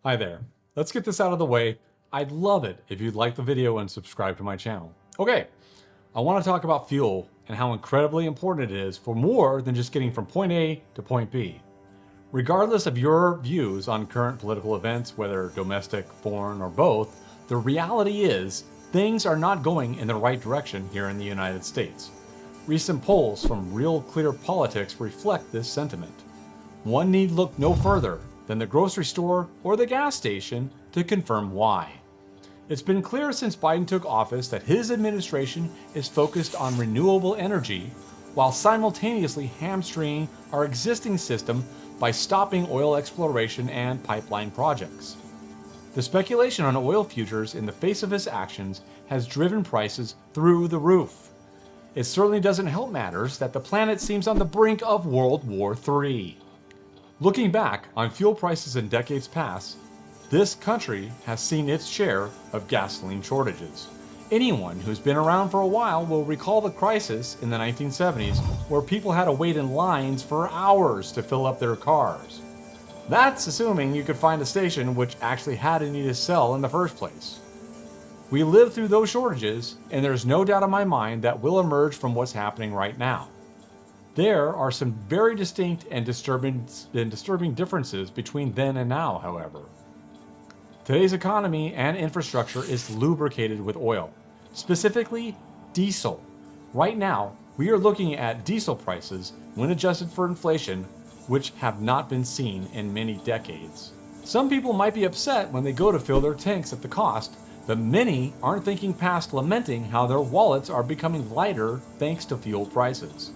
Hi there. Let's get this out of the way. I'd love it if you'd like the video and subscribe to my channel. Okay, I want to talk about fuel and how incredibly important it is for more than just getting from point A to point B. Regardless of your views on current political events, whether domestic, foreign, or both, the reality is things are not going in the right direction here in the United States. Recent polls from Real Clear Politics reflect this sentiment. One need look no further than the grocery store or the gas station to confirm why. It's been clear since Biden took office that his administration is focused on renewable energy while simultaneously hamstringing our existing system by stopping oil exploration and pipeline projects. The speculation on oil futures in the face of his actions has driven prices through the roof. It certainly doesn't help matters that the planet seems on the brink of World War III. Looking back on fuel prices in decades past, this country has seen its share of gasoline shortages. Anyone who's been around for a while will recall the crisis in the 1970s where people had to wait in lines for hours to fill up their cars. That's assuming you could find a station which actually had any to sell in the first place. We lived through those shortages, and there's no doubt in my mind that we'll emerge from what's happening right now. There are some very distinct and disturbing differences between then and now, however. Today's economy and infrastructure is lubricated with oil, specifically diesel. Right now, we are looking at diesel prices, when adjusted for inflation, which have not been seen in many decades. Some people might be upset when they go to fill their tanks at the cost, but many aren't thinking past lamenting how their wallets are becoming lighter thanks to fuel prices.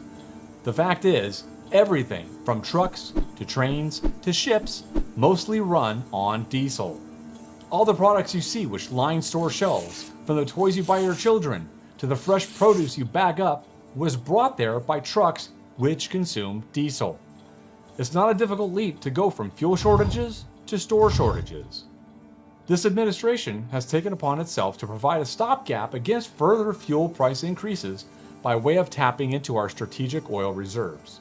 The fact is, everything from trucks to trains to ships mostly run on diesel. All the products you see which line store shelves, from the toys you buy your children to the fresh produce you bag up, was brought there by trucks which consume diesel. It's not a difficult leap to go from fuel shortages to store shortages. This administration has taken upon itself to provide a stopgap against further fuel price increases by way of tapping into our strategic oil reserves.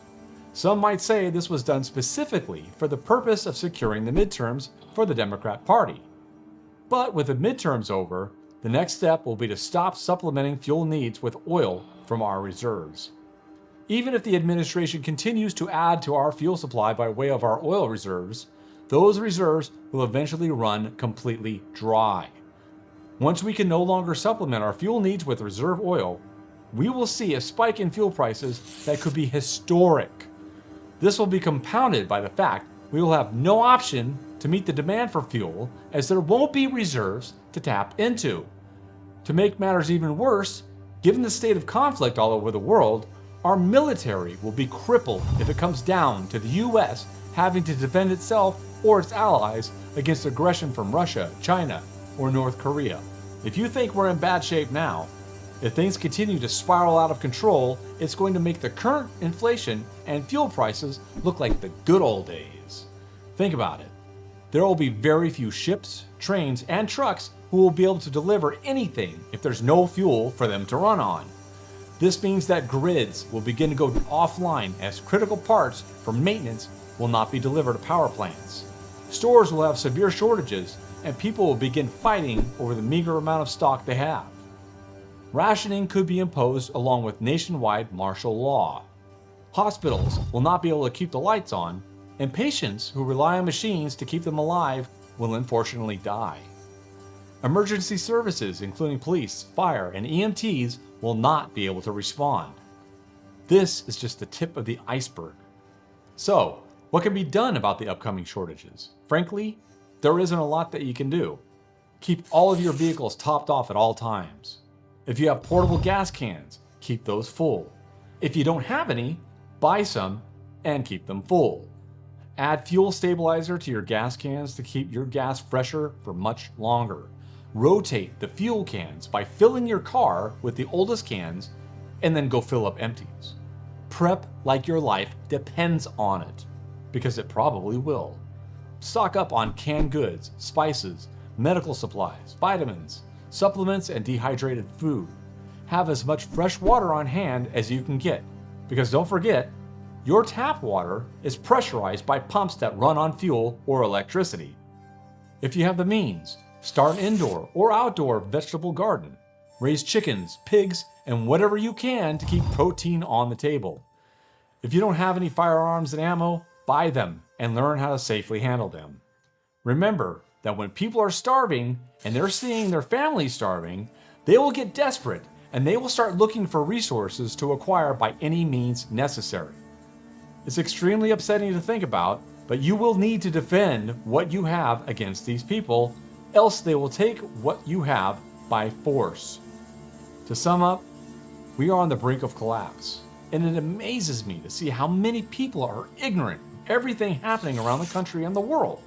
Some might say this was done specifically for the purpose of securing the midterms for the Democrat Party. But with the midterms over, the next step will be to stop supplementing fuel needs with oil from our reserves. Even if the administration continues to add to our fuel supply by way of our oil reserves, those reserves will eventually run completely dry. Once we can no longer supplement our fuel needs with reserve oil, we will see a spike in fuel prices that could be historic. This will be compounded by the fact we will have no option to meet the demand for fuel, as there won't be reserves to tap into. To make matters even worse, given the state of conflict all over the world, our military will be crippled if it comes down to the US having to defend itself or its allies against aggression from Russia, China, or North Korea. If you think we're in bad shape now, if things continue to spiral out of control, it's going to make the current inflation and fuel prices look like the good old days. Think about it. There will be very few ships, trains, and trucks who will be able to deliver anything if there's no fuel for them to run on. This means that grids will begin to go offline as critical parts for maintenance will not be delivered to power plants. Stores will have severe shortages, and people will begin fighting over the meager amount of stock they have. Rationing could be imposed along with nationwide martial law. Hospitals will not be able to keep the lights on, and patients who rely on machines to keep them alive will unfortunately die. Emergency services, including police, fire, and EMTs, will not be able to respond. This is just the tip of the iceberg. So, what can be done about the upcoming shortages? Frankly, there isn't a lot that you can do. Keep all of your vehicles topped off at all times. If you have portable gas cans, keep those full. If you don't have any, buy some and keep them full. Add fuel stabilizer to your gas cans to keep your gas fresher for much longer. Rotate the fuel cans by filling your car with the oldest cans and then go fill up empties. Prep like your life depends on it, because it probably will. Stock up on canned goods, spices, medical supplies, vitamins, supplements, and dehydrated food. Have as much fresh water on hand as you can get, because don't forget, your tap water is pressurized by pumps that run on fuel or electricity. If you have the means, start an indoor or outdoor vegetable garden. Raise chickens, pigs, and whatever you can to keep protein on the table. If you don't have any firearms and ammo, buy them and learn how to safely handle them. Remember that when people are starving and they're seeing their families starving, they will get desperate and they will start looking for resources to acquire by any means necessary. It's extremely upsetting to think about, but you will need to defend what you have against these people, else they will take what you have by force. To sum up, we are on the brink of collapse, and it amazes me to see how many people are ignorant of everything happening around the country and the world.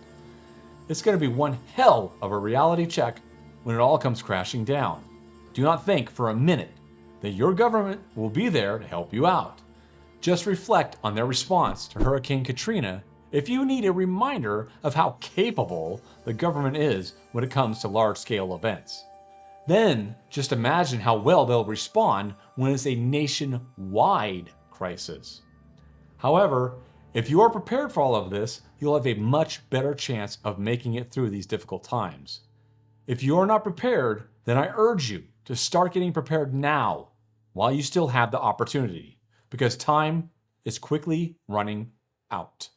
It's going to be one hell of a reality check when it all comes crashing down. Do not think for a minute that your government will be there to help you out. Just reflect on their response to Hurricane Katrina if you need a reminder of how capable the government is when it comes to large-scale events. Then just imagine how well they'll respond when it's a nationwide crisis. However, if you are prepared for all of this, you'll have a much better chance of making it through these difficult times. If you are not prepared, then I urge you to start getting prepared now while you still have the opportunity, because time is quickly running out.